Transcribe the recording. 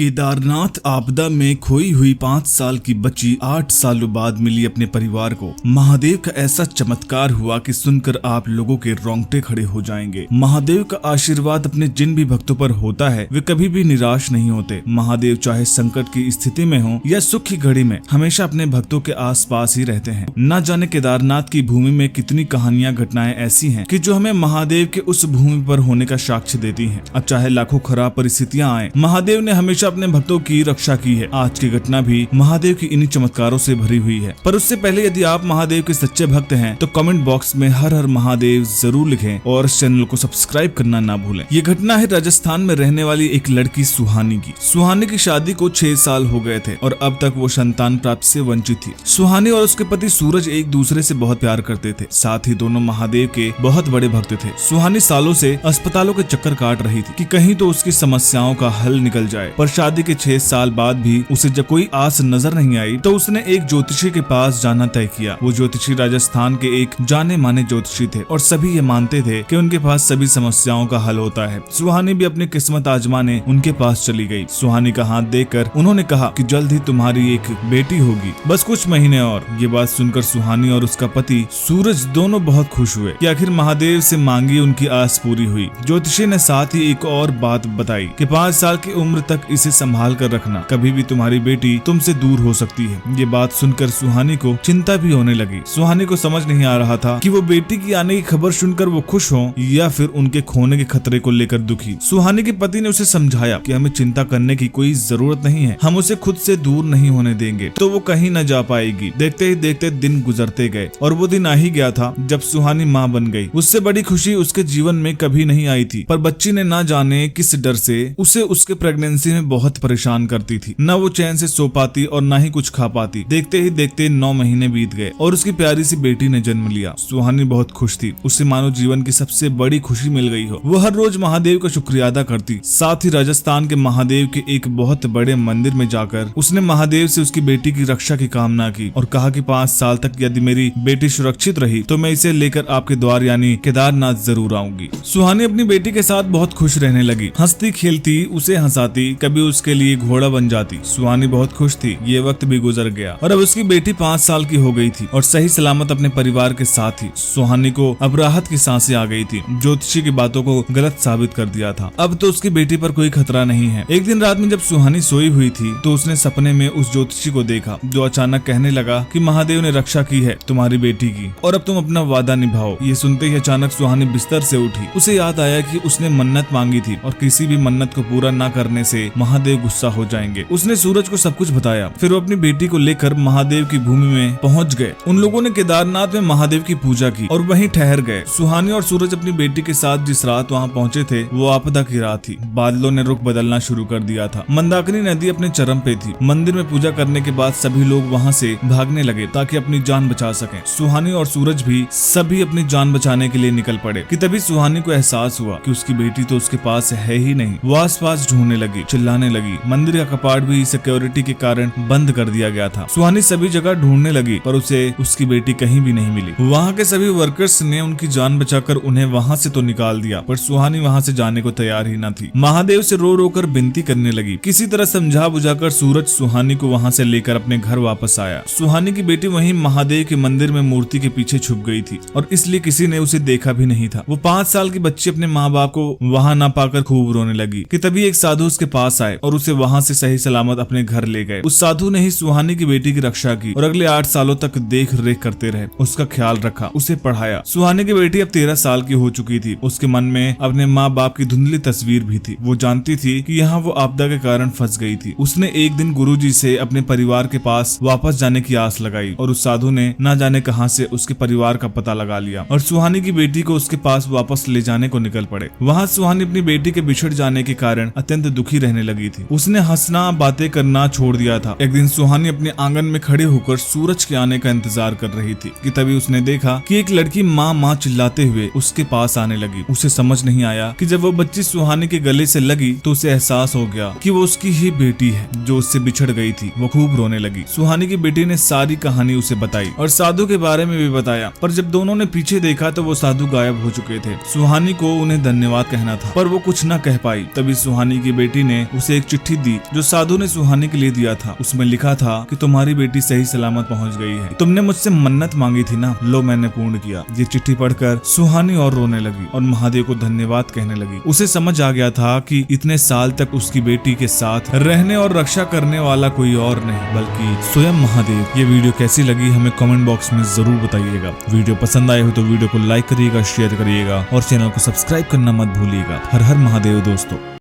केदारनाथ आपदा में खोई हुई 5 साल की बच्ची 8 सालों बाद मिली अपने परिवार को। महादेव का ऐसा चमत्कार हुआ कि सुनकर आप लोगों के रोंगटे खड़े हो जाएंगे। महादेव का आशीर्वाद अपने जिन भी भक्तों पर होता है वे कभी भी निराश नहीं होते। महादेव चाहे संकट की स्थिति में हो या सुख की घड़ी में हमेशा अपने भक्तों के आसपास ही रहते हैं। न जाने केदारनाथ की भूमि में कितनी कहानियां घटनाएं ऐसी हैं कि जो हमें महादेव के उस भूमि पर होने का साक्ष्य देती हैं। अब चाहे लाखों खराब परिस्थितियां आए, महादेव ने हमेशा अपने भक्तों की रक्षा की है। आज की घटना भी महादेव की इन्हीं चमत्कारों से भरी हुई है। पर उससे पहले यदि आप महादेव के सच्चे भक्त हैं तो कमेंट बॉक्स में हर हर महादेव जरूर लिखें और इस चैनल को सब्सक्राइब करना ना भूलें। ये घटना है राजस्थान में रहने वाली एक लड़की सुहानी की। सुहानी की शादी को 6 साल हो गए थे और अब तक वो संतान प्राप्ति से वंचित थी। सुहानी और उसके पति सूरज एक दूसरे से बहुत प्यार करते थे। साथ ही दोनों महादेव के बहुत बड़े भक्त थे। सुहानी सालों से अस्पतालों के चक्कर काट रही थी कि कहीं तो उसकी समस्याओं का हल निकल जाए। पर शादी के 6 साल बाद भी उसे जब कोई आस नजर नहीं आई तो उसने एक ज्योतिषी के पास जाना तय किया। वो ज्योतिषी राजस्थान के एक जाने माने ज्योतिषी थे और सभी ये मानते थे कि उनके पास सभी समस्याओं का हल होता है। सुहानी भी अपनी किस्मत आजमाने उनके पास चली गई। सुहानी का हाथ देखकर उन्होंने कहा कि जल्द ही तुम्हारी एक बेटी होगी, बस कुछ महीने और। ये बात सुनकर सुहानी और उसका पति सूरज दोनों बहुत खुश हुए कि आखिर महादेव से मांगी उनकी आस पूरी हुई। ज्योतिषी ने साथ ही एक और बात बताई कि 5 साल की उम्र तक इसे संभाल कर रखना, कभी भी तुम्हारी बेटी तुमसे दूर हो सकती है। ये बात सुनकर सुहानी को चिंता भी होने लगी। सुहानी को समझ नहीं आ रहा था कि वो बेटी की आने की खबर सुनकर वो खुश हो या फिर उनके खोने के खतरे को लेकर दुखी। सुहानी के पति ने उसे समझाया कि हमें चिंता करने की कोई जरूरत नहीं है, हम उसे खुद से दूर नहीं होने देंगे तो वो कहीं न जा पाएगी। देखते ही देखते दिन गुजरते गए और वो दिन आ ही गया था जब सुहानी माँ बन गई। उससे बड़ी खुशी उसके जीवन में कभी नहीं आई थी। पर बच्ची ने ना जाने किस डर से उसे उसके प्रेगनेंसी में बहुत परेशान करती थी। न वो चैन से सो पाती और न ही कुछ खा पाती। देखते ही देखते 9 महीने बीत गए और उसकी प्यारी सी बेटी ने जन्म लिया। सुहानी बहुत खुश थी। उसे मानो जीवन की सबसे बड़ी खुशी मिल गई हो। वो हर रोज महादेव का शुक्रिया अदा करती। साथ ही राजस्थान के महादेव के एक बहुत बड़े मंदिर में जाकर उसने महादेव से उसकी बेटी की रक्षा की कामना की और कहा कि 5 साल तक यदि मेरी बेटी सुरक्षित रही तो मैं इसे लेकर आपके द्वार यानी केदारनाथ जरूर आऊंगी। सुहानी अपनी बेटी के साथ बहुत खुश रहने लगी। हंसती खेलती, उसे हंसाती, कभी उसके लिए घोड़ा बन जाती। सुहानी बहुत खुश थी। ये वक्त भी गुजर गया और अब उसकी बेटी 5 साल की हो गई थी और सही सलामत अपने परिवार के साथ थी। सुहानी को अब राहत की सांसें आ गई थी। ज्योतिषी की बातों को गलत साबित कर दिया था। अब तो उसकी बेटी पर कोई खतरा नहीं है। एक दिन रात में जब सुहानी सोई हुई थी तो उसने सपने में उस ज्योतिषी को देखा जो अचानक कहने लगा कि महादेव ने रक्षा की है तुम्हारी बेटी की और अब तुम अपना वादा निभाओ। ये सुनते ही अचानक सुहानी बिस्तर से उठी। उसे याद आया कि उसने मन्नत मांगी थी और किसी भी मन्नत को पूरा न करने से महादेव गुस्सा हो जाएंगे। उसने सूरज को सब कुछ बताया। फिर वो अपनी बेटी को लेकर महादेव की भूमि में पहुंच गए। उन लोगों ने केदारनाथ में महादेव की पूजा की और वहीं ठहर गए। सुहानी और सूरज अपनी बेटी के साथ जिस रात वहां पहुंचे थे वो आपदा की रात थी। बादलों ने रुख बदलना शुरू कर दिया था। मंदाकिनी नदी अपने चरम पे थी। मंदिर में पूजा करने के बाद सभी लोग वहाँ से भागने लगे ताकि अपनी जान बचा सकें। सुहानी और सूरज भी सभी अपनी जान बचाने के लिए निकल पड़े कि तभी सुहानी को एहसास हुआ कि उसकी बेटी तो उसके पास है ही नहीं। वो आसपास ढूंढने लगी, चिल्लाने लगी। मंदिर का कपाट भी सिक्योरिटी के कारण बंद कर दिया गया था। सुहानी सभी जगह ढूंढने लगी पर उसे उसकी बेटी कहीं भी नहीं मिली। वहाँ के सभी वर्कर्स ने उनकी जान बचाकर उन्हें वहाँ से तो निकाल दिया पर सुहानी वहाँ से जाने को तैयार ही न थी। महादेव से रो रो कर विनती करने लगी। किसी तरह समझा बुझाकर सूरज सुहानी को वहाँ से लेकर अपने घर वापस आया। सुहानी की बेटी वहीं महादेव के मंदिर में मूर्ति के पीछे छुप गई थी और इसलिए किसी ने उसे देखा भी नहीं था। वो 5 साल की बच्ची अपने माँ बाप को वहाँ न पाकर खूब रोने लगी कि तभी एक साधु उसके पास आए और उसे वहाँ से सही सलामत अपने घर ले गए। उस साधु ने ही सुहानी की बेटी की रक्षा की और अगले 8 सालों तक देख रेख करते रहे, उसका ख्याल रखा, उसे पढ़ाया। सुहानी की बेटी अब 13 साल की हो चुकी थी। उसके मन में अपने माँ बाप की धुंधली तस्वीर भी थी। वो जानती थी कि यहाँ वो आपदा के कारण फंस गई थी। उसने एक दिन गुरुजी से अपने परिवार के पास वापस जाने की आस लगाई और उस साधु ने न जाने कहां से उसके परिवार का पता लगा लिया और सुहानी की बेटी को उसके पास वापस ले जाने को निकल पड़े। वहाँ सुहानी अपनी बेटी के बिछड़ जाने के कारण अत्यंत दुखी रहने लगी थी। उसने हंसना, बातें करना छोड़ दिया था। एक दिन सुहानी अपने आंगन में खड़े होकर सूरज के आने का इंतजार कर रही थी कि तभी उसने देखा कि एक लड़की माँ माँ चिल्लाते हुए उसके पास आने लगी। उसे समझ नहीं आया कि जब वो बच्ची सुहानी के गले से लगी तो उसे एहसास हो गया कि वो उसकी ही बेटी है जो उससे बिछड़ गई थी। वो खूब रोने लगी। सुहानी की बेटी ने सारी कहानी उसे बताई और साधु के बारे में भी बताया। पर जब दोनों ने पीछे देखा तो वो साधु गायब हो चुके थे। सुहानी को उन्हें धन्यवाद कहना था पर वो कुछ न कह पाई। तभी सुहानी की बेटी ने उसे उसे एक चिट्ठी दी जो साधु ने सुहानी के लिए दिया था। उसमें लिखा था कि तुम्हारी बेटी सही सलामत पहुंच गई है, तुमने मुझसे मन्नत मांगी थी ना, लो मैंने पूर्ण किया। ये चिट्ठी पढ़कर सुहानी और रोने लगी और महादेव को धन्यवाद कहने लगी। उसे समझ आ गया था कि इतने साल तक उसकी बेटी के साथ रहने और रक्षा करने वाला कोई और नहीं बल्कि स्वयं महादेव। ये वीडियो कैसी लगी हमें कमेंट बॉक्स में जरूर बताइएगा। वीडियो पसंद आए हो तो वीडियो को लाइक करिएगा, शेयर करिएगा और चैनल को सब्सक्राइब करना मत भूलिएगा। हर हर महादेव दोस्तों।